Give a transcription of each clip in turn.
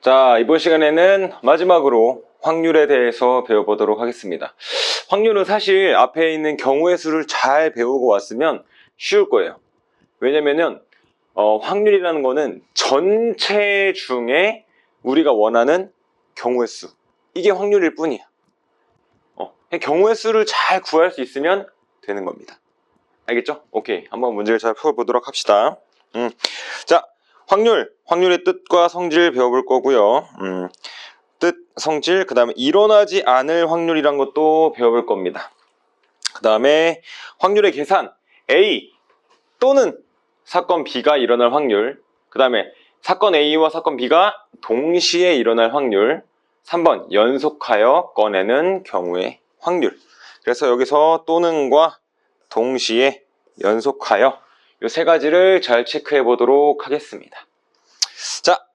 자, 이번 시간에는 마지막으로 확률에 대해서 배워보도록 하겠습니다. 확률은 사실 앞에 있는 경우의 수를 잘 배우고 왔으면 쉬울 거예요. 왜냐면은 확률이라는 거는 전체 중에 우리가 원하는 경우의 수, 이게 확률일 뿐이야. 경우의 수를 잘 구할 수 있으면 되는 겁니다. 알겠죠? 오케이, 한번 문제를 잘 풀어보도록 합시다. 자, 확률의 뜻과 성질 배워볼 거고요. 뜻, 성질, 그 다음에 일어나지 않을 확률이란 것도 배워볼 겁니다. 그 다음에 확률의 계산, A 또는 사건 B가 일어날 확률, 그 다음에 사건 A와 사건 B가 동시에 일어날 확률, 3번 연속하여 꺼내는 경우의 확률. 그래서 여기서 또는과 동시에, 연속하여 이 세 가지를 잘 체크해 보도록 하겠습니다. 자,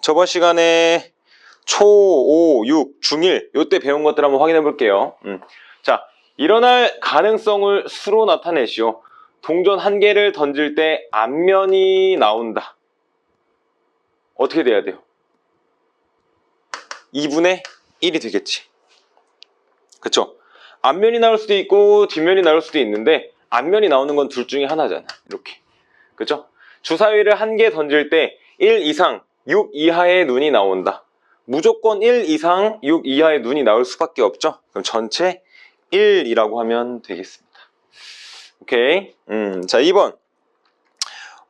저번 시간에 초, 5, 6, 중1 요때 배운 것들 한번 확인해 볼게요. 자, 일어날 가능성을 수로 나타내시오. 동전 한 개를 던질 때 앞면이 나온다. 어떻게 돼야 돼요? 2분의 1이 되겠지. 그쵸? 앞면이 나올 수도 있고 뒷면이 나올 수도 있는데 앞면이 나오는 건 둘 중에 하나잖아. 이렇게. 그쵸? 주사위를 한 개 던질 때 1 이상 6 이하의 눈이 나온다. 무조건 1 이상 6 이하의 눈이 나올 수밖에 없죠. 그럼 전체 1이라고 하면 되겠습니다. 오케이. 자, 2번.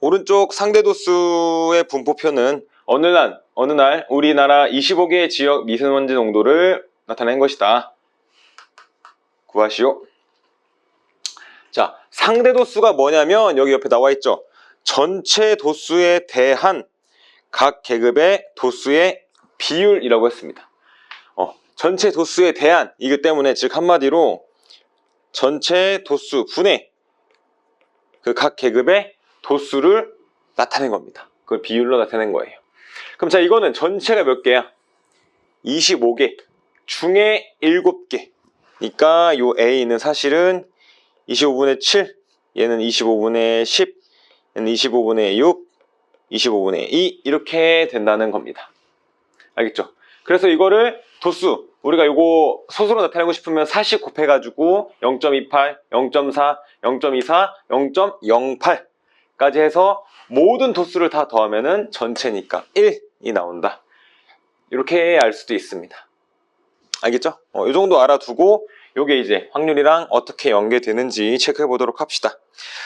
오른쪽 상대도수의 분포표는 어느 날 우리나라 25개의 지역 미세먼지 농도를 나타낸 것이다. 구하시오. 자, 상대도수가 뭐냐면 여기 옆에 나와 있죠. 전체 도수에 대한 각 계급의 도수의 비율이라고 했습니다. 전체 도수에 대한, 이기 때문에 즉 한마디로 전체 도수 분의 그 각 계급의 도수를 나타낸 겁니다. 그걸 비율로 나타낸 거예요. 그럼 자, 이거는 전체가 몇 개야? 25개 중에 7개. 그러니까 요 A는 사실은 25분의 7, 얘는 25분의 10, 얘는 25분의 6, 25분의 2 이렇게 된다는 겁니다. 알겠죠? 그래서 이거를 도수, 우리가 이거 소수로 나타내고 싶으면 40 곱해가지고 0.28, 0.4, 0.24, 0.08까지 해서 모든 도수를 다 더하면은 전체니까 1이 나온다. 이렇게 알 수도 있습니다. 알겠죠? 이 정도 알아두고 요게 이제 확률이랑 어떻게 연계되는지 체크해 보도록 합시다.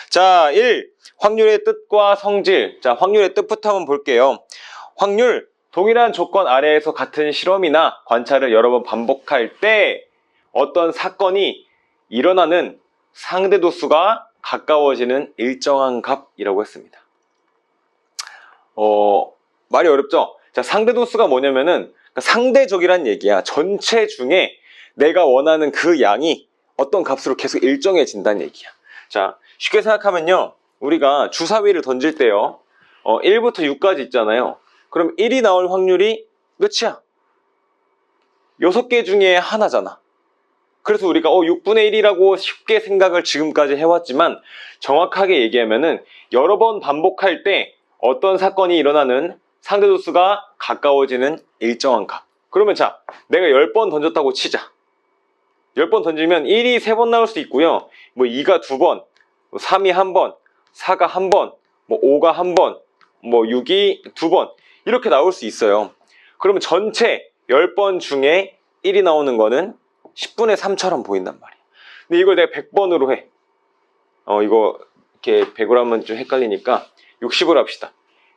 자, 1. 확률의 뜻과 성질. 자, 확률의 뜻부터 한번 볼게요. 확률, 동일한 조건 아래에서 같은 실험이나 관찰을 여러 번 반복할 때 어떤 사건이 일어나는 상대도수가 가까워지는 일정한 값이라고 했습니다. 말이 어렵죠? 자, 상대도수가 뭐냐면은 상대적이란 얘기야. 전체 중에 내가 원하는 그 양이 어떤 값으로 계속 일정해진다는 얘기야. 자, 쉽게 생각하면요, 우리가 주사위를 던질 때요, 1부터 6까지 있잖아요. 그럼 1이 나올 확률이 몇이야? 6개 중에 하나잖아. 그래서 우리가 6분의 1이라고 쉽게 생각을 지금까지 해왔지만 정확하게 얘기하면은 여러 번 반복할 때 어떤 사건이 일어나는 상대도수가 가까워지는 일정한 값. 그러면 자, 내가 10번 던졌다고 치자. 10번 던지면 1이 3번 나올 수 있고요. 뭐 2가 2번, 3이 1번, 4가 1번, 뭐 5가 1번, 뭐 6이 2번 이렇게 나올 수 있어요. 그러면 전체 10번 중에 1이 나오는 거는 10분의 3처럼 보인단 말이야. 근데 이걸 내가 100번으로 해. 이거 이렇게 100으로 하면 좀 헷갈리니까 60으로 합시다.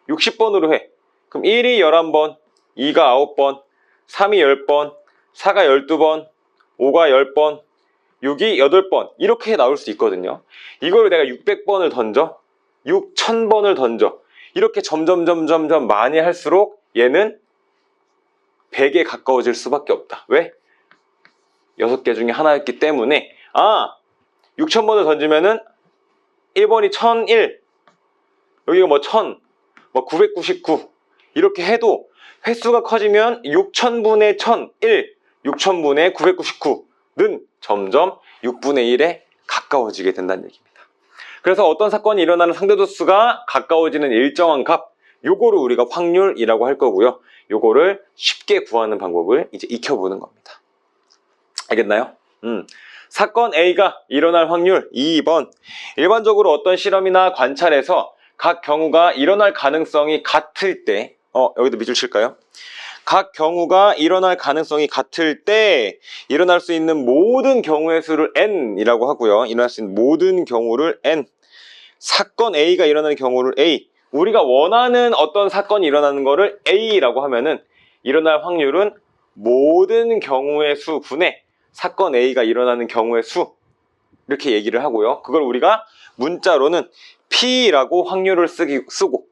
60번으로 해. 그럼 1이 11번, 2가 9번, 3이 10번, 4가 12번, 5가 10번, 6이 8번 이렇게 나올 수 있거든요. 이걸 내가 600번을 던져, 6000번을 던져, 이렇게 점점 많이 할수록 얘는 100에 가까워질 수밖에 없다. 왜? 6개 중에 하나였기 때문에. 6000번을 던지면은 1번이 1001, 여기가 뭐 1000, 뭐 999 이렇게 해도 횟수가 커지면 6000분의 1001, 6000분의 999는 점점 6분의 1에 가까워지게 된다는 얘기입니다. 그래서 어떤 사건이 일어나는 상대도수가 가까워지는 일정한 값, 요거를 우리가 확률이라고 할 거고요. 요거를 쉽게 구하는 방법을 이제 익혀보는 겁니다. 알겠나요? 사건 A가 일어날 확률 2번. 일반적으로 어떤 실험이나 관찰에서 각 경우가 일어날 가능성이 같을 때, 여기도 밑줄 칠까요? 각 경우가 일어날 가능성이 같을 때 일어날 수 있는 모든 경우의 수를 n이라고 하고요. 일어날 수 있는 모든 경우를 n. 사건 A가 일어나는 경우를 A. 우리가 원하는 어떤 사건이 일어나는 거를 A라고 하면은 일어날 확률은 모든 경우의 수 분의 사건 A가 일어나는 경우의 수, 이렇게 얘기를 하고요. 그걸 우리가 문자로는 P라고 확률을 쓰고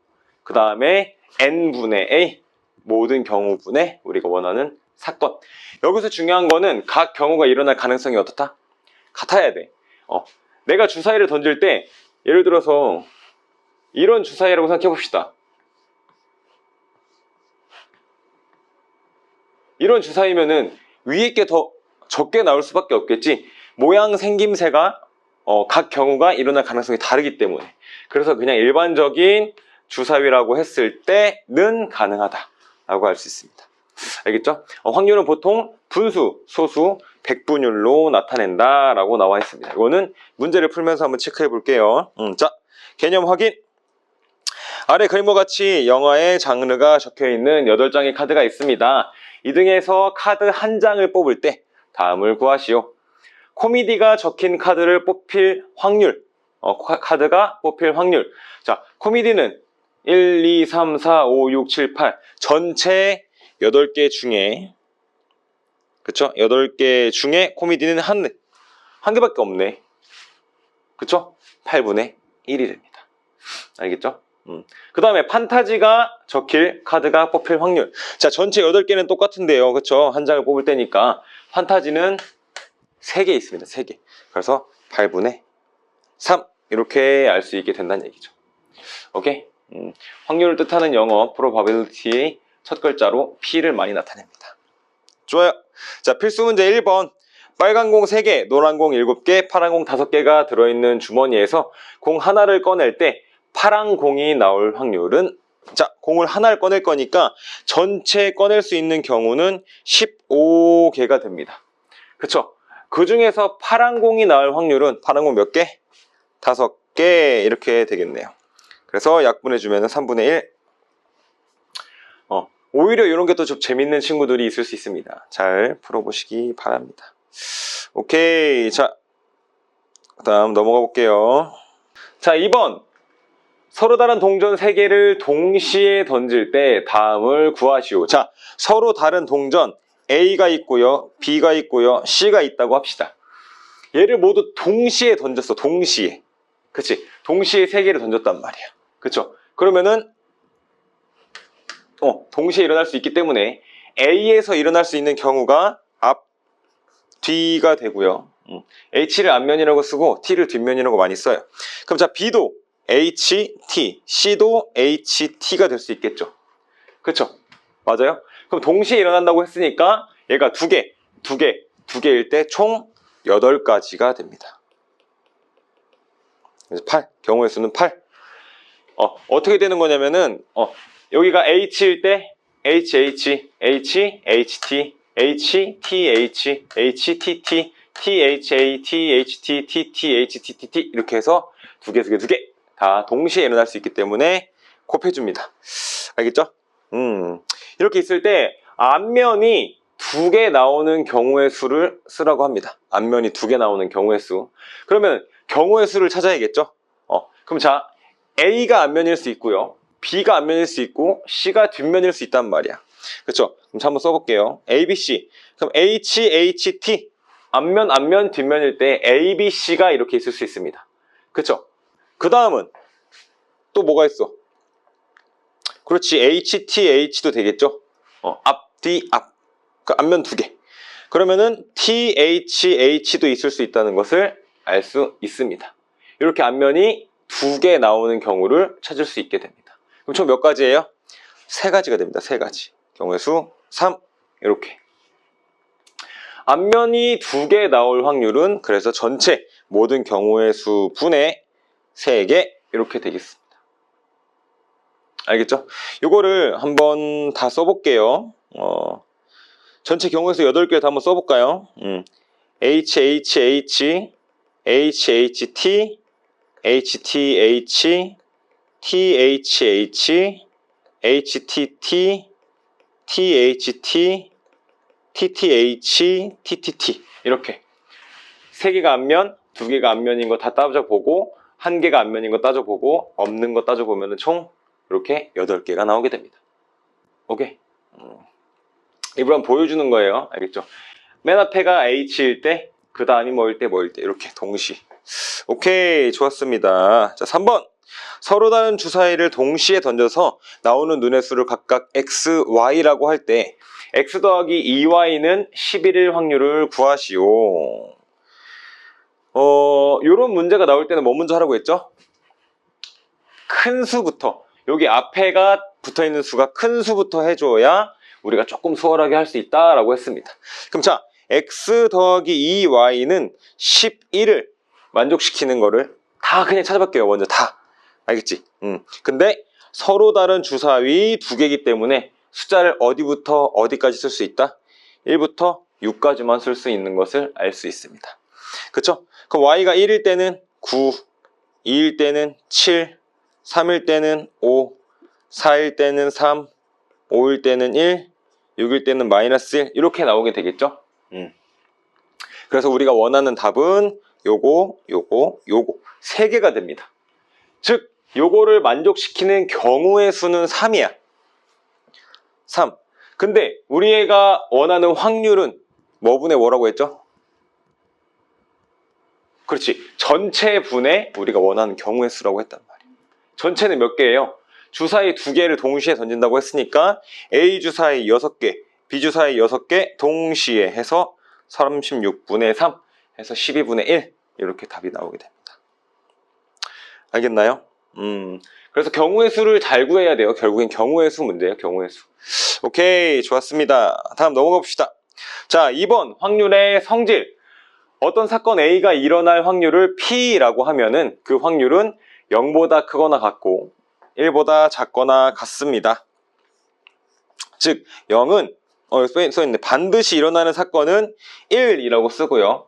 그 다음에 N분의 A, 모든 경우분의 우리가 원하는 사건. 여기서 중요한 거는 각 경우가 일어날 가능성이 어떻다? 같아야 돼. 내가 주사위를 던질 때 예를 들어서 이런 주사위라고 생각해 봅시다. 이런 주사위면은 위에 게 더 적게 나올 수밖에 없겠지. 모양 생김새가 각 경우가 일어날 가능성이 다르기 때문에. 그래서 그냥 일반적인 주사위라고 했을 때는 가능하다라고 할 수 있습니다. 알겠죠? 확률은 보통 분수, 소수, 백분율로 나타낸다라고 나와 있습니다. 이거는 문제를 풀면서 한번 체크해 볼게요. 자, 개념 확인. 아래 그림과 같이 영화의 장르가 적혀 있는 8장의 카드가 있습니다. 이 등에서 카드 한 장을 뽑을 때 다음을 구하시오. 코미디가 적힌 카드를 뽑힐 확률. 카드가 뽑힐 확률. 자, 코미디는 1, 2, 3, 4, 5, 6, 7, 8 전체 8개 중에, 그쵸? 8개 중에 코미디는 한 개밖에 없네. 그쵸? 8분의 1이 됩니다. 알겠죠? 그 다음에 판타지가 적힐 카드가 뽑힐 확률. 자, 전체 8개는 똑같은데요. 그쵸? 한 장을 뽑을 때니까 판타지는 3개 있습니다. 3개. 그래서 8분의 3 이렇게 알 수 있게 된다는 얘기죠. 오케이? 확률을 뜻하는 영어 probability의 첫 글자로 P를 많이 나타냅니다. 좋아요. 자, 필수 문제 1번. 빨간 공 3개, 노란 공 7개, 파란 공 5개가 들어있는 주머니에서 공 하나를 꺼낼 때 파란 공이 나올 확률은, 자, 공을 하나를 꺼낼 거니까 전체 꺼낼 수 있는 경우는 15개가 됩니다. 그쵸? 그 중에서 파란 공이 나올 확률은 파란 공 몇 개? 5개 이렇게 되겠네요. 그래서 약분해주면 3분의 1. 오히려 이런 게 또 좀 재밌는 친구들이 있을 수 있습니다. 잘 풀어보시기 바랍니다. 오케이. 자, 그 다음 넘어가 볼게요. 자, 2번. 서로 다른 동전 3개를 동시에 던질 때 다음을 구하시오. 자, 서로 다른 동전 A가 있고요, B가 있고요, C가 있다고 합시다. 얘를 모두 동시에 던졌어. 동시에. 그치? 동시에 3개를 던졌단 말이야. 그쵸? 그러면은 동시에 일어날 수 있기 때문에 A에서 일어날 수 있는 경우가 앞, 뒤가 되고요. H를 앞면이라고 쓰고 T를 뒷면이라고 많이 써요. 그럼 자, B도 HT, C도 HT가 될 수 있겠죠. 그쵸? 맞아요? 그럼 동시에 일어난다고 했으니까 얘가 2개일 때 총 8가지가 됩니다. 그래서 8, 경우의 수는 8. 어떻게 되는 거냐면은 여기가 H일 때 HH, H, HT, HTH, HTT, THA, THT, TT, HTTT 이렇게 해서 2개 다 동시에 일어날 수 있기 때문에 곱해줍니다. 알겠죠? 이렇게 있을 때 앞면이 2개 나오는 경우의 수를 쓰라고 합니다. 앞면이 2개 나오는 경우의 수. 그러면 경우의 수를 찾아야겠죠? 그럼 자, A가 앞면일 수 있고요, B가 앞면일 수 있고 C가 뒷면일 수 있단 말이야. 그쵸? 그럼 한번 써볼게요. A, B, C. 그럼 H, H, T 앞면, 뒷면일 때 A, B, C가 이렇게 있을 수 있습니다. 그쵸? 그 다음은 또 뭐가 있어? 그렇지, H, T, H도 되겠죠? 앞, 뒤, 앞. 그 앞면 2개. 그러면은 T, H, H도 있을 수 있다는 것을 알 수 있습니다. 이렇게 앞면이 2개 나오는 경우를 찾을 수 있게 됩니다. 그럼 총 몇 가지예요? 3가지가 됩니다. 3가지. 경우의 수 3. 이렇게. 앞면이 2개 나올 확률은 그래서 전체 모든 경우의 수 분의 3개 이렇게 되겠습니다. 알겠죠? 요거를 한번 다 써볼게요. 전체 경우에서 8개를 다 한번 써볼까요? HHH, HHT, HTH, THH, HTT, THT, TTH, TTT 이렇게 3개가 앞면, 2개가 앞면인 거 다 따져보고 1개가 앞면인 거 따져보고 없는 거 따져보면 총 이렇게 8개가 나오게 됩니다. 오케이? 일부러 보여주는 거예요. 알겠죠? 맨 앞에가 H일 때, 그 다음이 뭐일 때, 이렇게 동시. 오케이, 좋았습니다. 자, 3번. 서로 다른 주사위를 동시에 던져서 나오는 눈의 수를 각각 X, Y라고 할 때 X 더하기 2Y는 11일 확률을 구하시오. 요런 문제가 나올 때는 뭐 먼저 하라고 했죠? 큰 수부터. 여기 앞에가 붙어있는 수가 큰 수부터 해줘야 우리가 조금 수월하게 할 수 있다라고 했습니다. 그럼 자, X 더하기 2Y는 11을 만족시키는 거를 다 그냥 찾아볼게요. 먼저 다. 알겠지? 근데 서로 다른 주사위 2개이기 때문에 숫자를 어디부터 어디까지 쓸 수 있다? 1부터 6까지만 쓸 수 있는 것을 알 수 있습니다. 그쵸? 그럼 Y가 1일 때는 9, 2일 때는 7, 3일 때는 5, 4일 때는 3, 5일 때는 1, 6일 때는 마이너스 1 이렇게 나오게 되겠죠? 그래서 우리가 원하는 답은 요거 3개가 됩니다. 즉 요거를 만족시키는 경우의 수는 3이야. 3. 근데 우리가 원하는 확률은 뭐분의 뭐라고 했죠? 그렇지. 전체 분의 우리가 원하는 경우의 수라고 했단 말이야. 전체는 몇 개예요? 주사위 2개를 동시에 던진다고 했으니까 A 주사위 6개, B 주사위 6개 동시에 해서 36분의 3 해서 12분의 1 이렇게 답이 나오게 됩니다. 알겠나요? 그래서 경우의 수를 잘 구해야 돼요. 결국엔 경우의 수 문제예요. 경우의 수. 오케이, 좋았습니다. 다음 넘어가 봅시다. 자, 2번 확률의 성질. 어떤 사건 A가 일어날 확률을 P라고 하면은 그 확률은 0보다 크거나 같고 1보다 작거나 같습니다. 즉 0은 써있네. 반드시 일어나는 사건은 1이라고 쓰고요.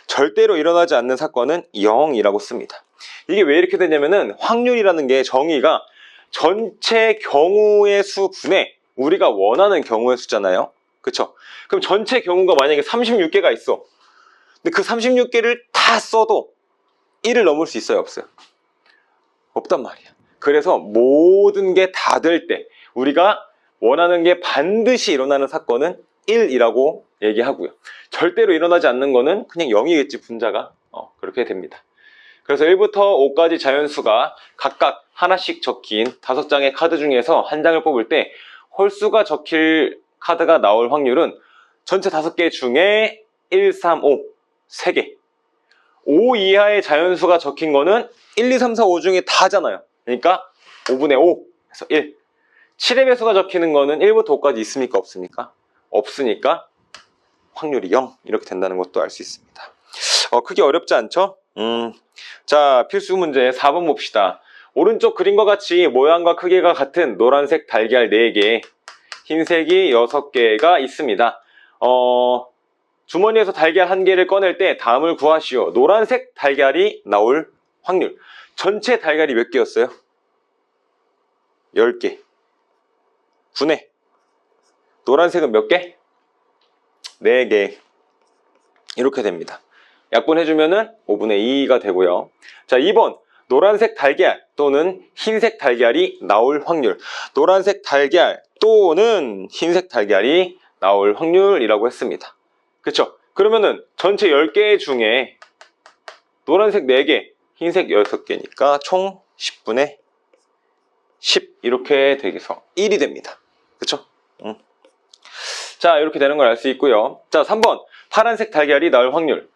절대로 일어나지 않는 사건은 0이라고 씁니다. 이게 왜 이렇게 되냐면은 확률이라는 게 정의가 전체 경우의 수 분의 우리가 원하는 경우의 수잖아요. 그쵸? 그럼 전체 경우가 만약에 36개가 있어. 근데 그 36개를 다 써도 1을 넘을 수 있어요? 없어요? 없단 말이야. 그래서 모든 게 다 될 때 우리가 원하는 게 반드시 일어나는 사건은 1이라고 얘기하고요. 절대로 일어나지 않는 거는 그냥 0이겠지, 분자가. 그렇게 됩니다. 그래서 1부터 5까지 자연수가 각각 하나씩 적힌 5장의 카드 중에서 한 장을 뽑을 때 홀수가 적힐 카드가 나올 확률은 전체 5개 중에 1, 3, 5, 3개. 5 이하의 자연수가 적힌 거는 1, 2, 3, 4, 5 중에 다잖아요. 그러니까 5분의 5 해서 1. 7의 배수가 적히는 거는 1부터 5까지 있습니까? 없습니까? 없으니까 확률이 0 이렇게 된다는 것도 알 수 있습니다. 크게 어렵지 않죠? 자, 필수 문제 4번 봅시다. 오른쪽 그림과 같이 모양과 크기가 같은 노란색 달걀 4개, 흰색이 6개가 있습니다. 주머니에서 달걀 1개를 꺼낼 때 다음을 구하시오. 노란색 달걀이 나올 확률. 전체 달걀이 몇 개였어요? 10개. 분의 노란색은 몇 개? 4개. 이렇게 됩니다. 약분해주면은 5분의 2가 되고요. 자, 2번. 노란색 달걀 또는 흰색 달걀이 나올 확률. 노란색 달걀 또는 흰색 달걀이 나올 확률이라고 했습니다. 그쵸? 그러면은 전체 10개 중에 노란색 4개, 흰색 6개니까 총 10분의 10 이렇게 되게서 1이 됩니다. 그쵸? 자, 이렇게 되는 걸 알 수 있고요. 자, 3번. 파란색 달걀이 나올 확률.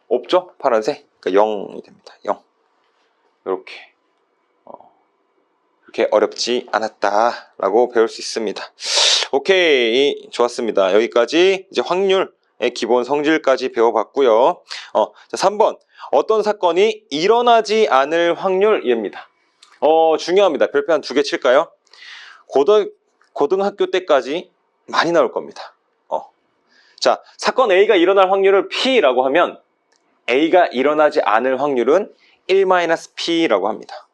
없죠? 파란색. 그러니까 0이 됩니다. 0. 이렇게. 이렇게 어렵지 않았다라고 배울 수 있습니다. 오케이. 좋았습니다. 여기까지 이제 확률의 기본 성질까지 배워봤고요. 자, 3번. 어떤 사건이 일어나지 않을 확률입니다. 중요합니다. 별표 한 2개 칠까요? 고등학교 때까지 많이 나올 겁니다. 자, 사건 A가 일어날 확률을 P라고 하면 A가 일어나지 않을 확률은 1-P라고 합니다.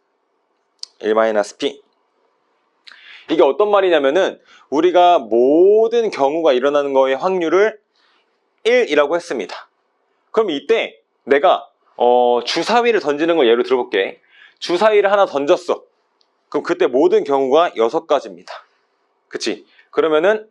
1-P. 이게 어떤 말이냐면은 우리가 모든 경우가 일어나는 거의 확률을 1이라고 했습니다. 그럼 이때 내가 주사위를 던지는 걸 예로 들어볼게. 주사위를 하나 던졌어. 그럼 그때 모든 경우가 6가지입니다. 그치? 그러면은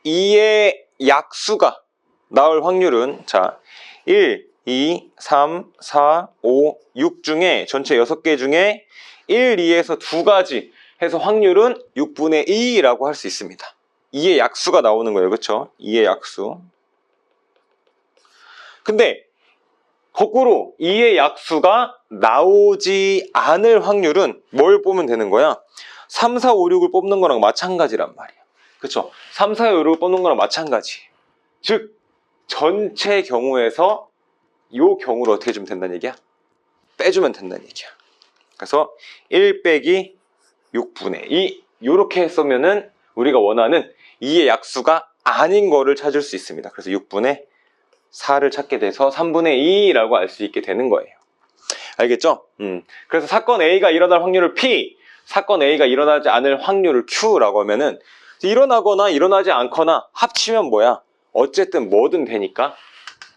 2의 약수가 나올 확률은 자 1, 2, 3, 4, 5, 6 중에 전체 6개 중에 1, 2에서 2가지 해서 확률은 6분의 2라고 할 수 있습니다. 2의 약수가 나오는 거예요. 그렇죠? 2의 약수. 근데 거꾸로 2의 약수가 나오지 않을 확률은 뭘 뽑으면 되는 거야? 3, 4, 5, 6을 뽑는 거랑 마찬가지란 말이야. 그쵸? 3, 4, 5, 6을 뽑는 거랑 마찬가지. 즉 전체 경우에서 이 경우를 어떻게 해주면 된다는 얘기야? 빼주면 된다는 얘기야. 그래서 1 빼기 6분의 2 이렇게 했으면은 우리가 원하는 2의 약수가 아닌 거를 찾을 수 있습니다. 그래서 6분의 4를 찾게 돼서 3분의 2라고 알 수 있게 되는 거예요. 알겠죠? 그래서 사건 A가 일어날 확률을 P, 사건 A가 일어나지 않을 확률을 Q라고 하면은 일어나거나 일어나지 않거나 합치면 뭐야? 어쨌든 뭐든 되니까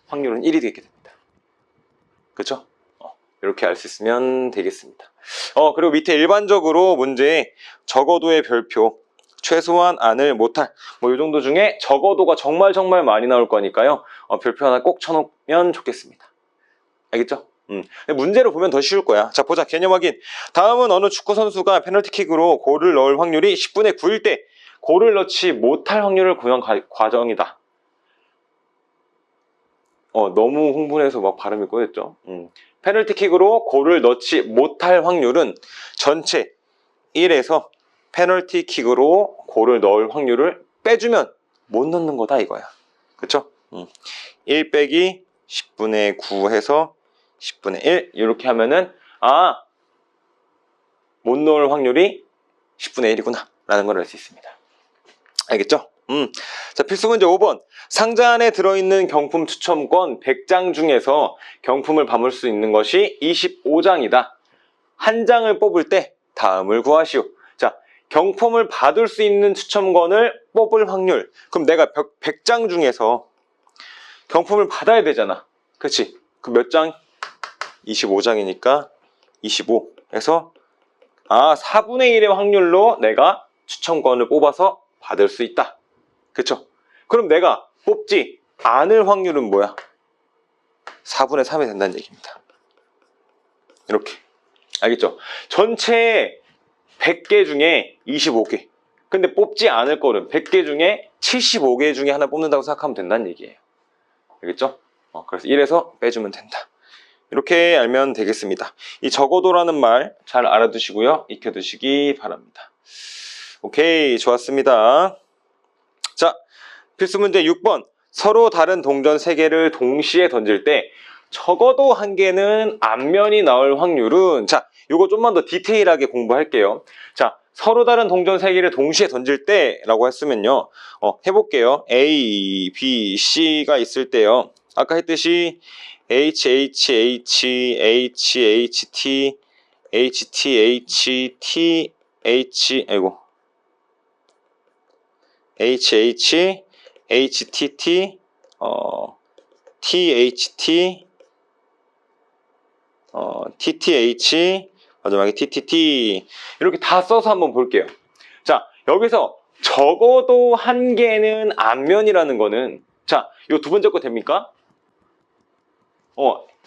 확률은 1이 되게 됩니다. 그렇죠? 이렇게 알 수 있으면 되겠습니다. 그리고 밑에 일반적으로 문제에 적어도의 별표, 최소한 안을 못할 뭐 이 정도 중에 적어도가 정말 많이 나올 거니까요. 별표 하나 꼭 쳐놓으면 좋겠습니다. 알겠죠? 문제로 보면 더 쉬울 거야. 자, 보자. 개념 확인. 다음은 어느 축구 선수가 페널티킥으로 골을 넣을 확률이 10분의 9일 때 골을 넣지 못할 확률을 구한 과정이다. 너무 흥분해서 막 발음이 꼬였죠. 페널티킥으로 골을 넣지 못할 확률은 전체 1에서 페널티킥으로 골을 넣을 확률을 빼주면 못 넣는 거다 이거야. 그쵸? 1 빼기 10분의 9 해서 10분의 1 이렇게 하면은 못 넣을 확률이 10분의 1이구나 라는 걸 알 수 있습니다. 알겠죠? 자, 필수 문제 5번. 상자 안에 들어있는 경품 추첨권 100장 중에서 경품을 받을 수 있는 것이 25장이다. 한 장을 뽑을 때 다음을 구하시오. 자, 경품을 받을 수 있는 추첨권을 뽑을 확률. 그럼 내가 100장 중에서 경품을 받아야 되잖아. 그치? 그 몇 장? 25장이니까 25에서 4분의 1의 확률로 내가 추첨권을 뽑아서 받을 수 있다. 그쵸? 그럼 내가 뽑지 않을 확률은 뭐야? 4분의 3이 된다는 얘기입니다. 이렇게. 알겠죠? 전체 100개 중에 25개. 근데 뽑지 않을 거는 100개 중에 75개 중에 하나 뽑는다고 생각하면 된다는 얘기예요. 알겠죠? 그래서 1에서 빼주면 된다. 이렇게 알면 되겠습니다. 이 적어도라는 말 잘 알아두시고요. 익혀두시기 바랍니다. 오케이, 좋았습니다. 자, 필수 문제 6번. 서로 다른 동전 3개를 동시에 던질 때 적어도 한 개는 앞면이 나올 확률은, 자, 요거 좀만 더 디테일하게 공부할게요. 자, 서로 다른 동전 3개를 동시에 던질 때 라고 했으면요. 해볼게요. A, B, C가 있을 때요. 아까 했듯이 H, H, H, H, H, T, H, T, H, T, H, 아이고. H, H, H, T, T, T, H, T, T, T, H, 마지막에 T, T, T. 이렇게 다 써서 한번 볼게요. 자, 여기서 적어도 한 개는 앞면이라는 거는, 자, 요 두 번째 거 됩니까?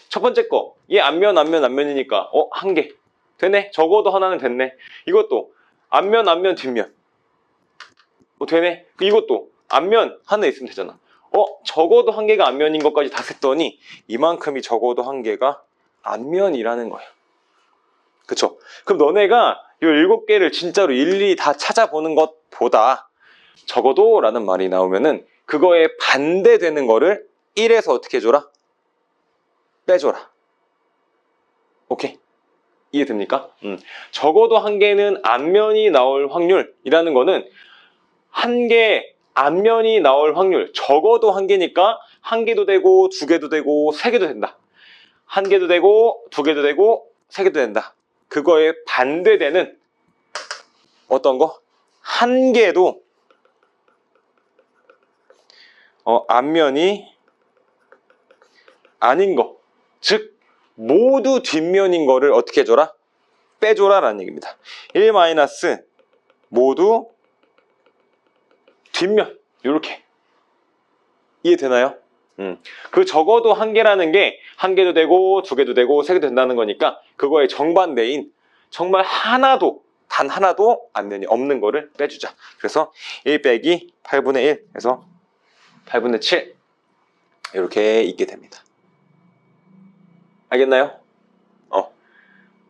첫 번째 거. 얘 앞면이니까, 한 개. 되네? 적어도 하나는 됐네. 이것도 앞면, 뒷면. 되네? 이것도 앞면 하나 있으면 되잖아. 적어도 한 개가 앞면인 것까지 다 셌더니 이만큼이 적어도 한 개가 앞면이라는 거야. 그쵸? 그럼 너네가 이 7개를 진짜로 일일이 다 찾아보는 것보다 적어도 라는 말이 나오면은 그거에 반대되는 거를 1에서 어떻게 해줘라? 빼줘라. 오케이? 이해됩니까? 적어도 한 개는 앞면이 나올 확률이라는 거는 한 개 앞면이 나올 확률, 적어도 한 개니까 한 개도 되고 두 개도 되고 세 개도 된다. 한 개도 되고 두 개도 되고 세 개도 된다. 그거에 반대되는 어떤 거? 한 개도 앞면이 아닌 거, 즉 모두 뒷면인 거를 어떻게 해줘라? 빼줘라 라는 얘기입니다. 1 마이너스 모두 뒷면, 이렇게 이해되나요? 그 적어도 한 개라는 게 한 개도 되고 두 개도 되고 세 개도 된다는 거니까 그거의 정반대인 정말 하나도, 단 하나도 앞면이 없는 거를 빼주자. 그래서 1 빼기 8분의 1 해서 8분의 7 이렇게 있게 됩니다. 알겠나요?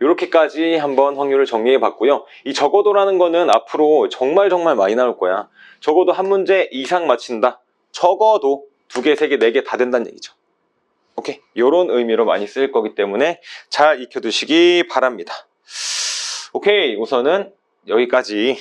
이렇게까지 한번 확률을 정리해 봤고요. 이 적어도라는 거는 앞으로 정말 많이 나올 거야. 적어도 한 문제 이상 맞힌다. 적어도 2개, 3개, 4개 다 된다는 얘기죠. 오케이? 이런 의미로 많이 쓰일 거기 때문에 잘 익혀두시기 바랍니다. 오케이, 우선은 여기까지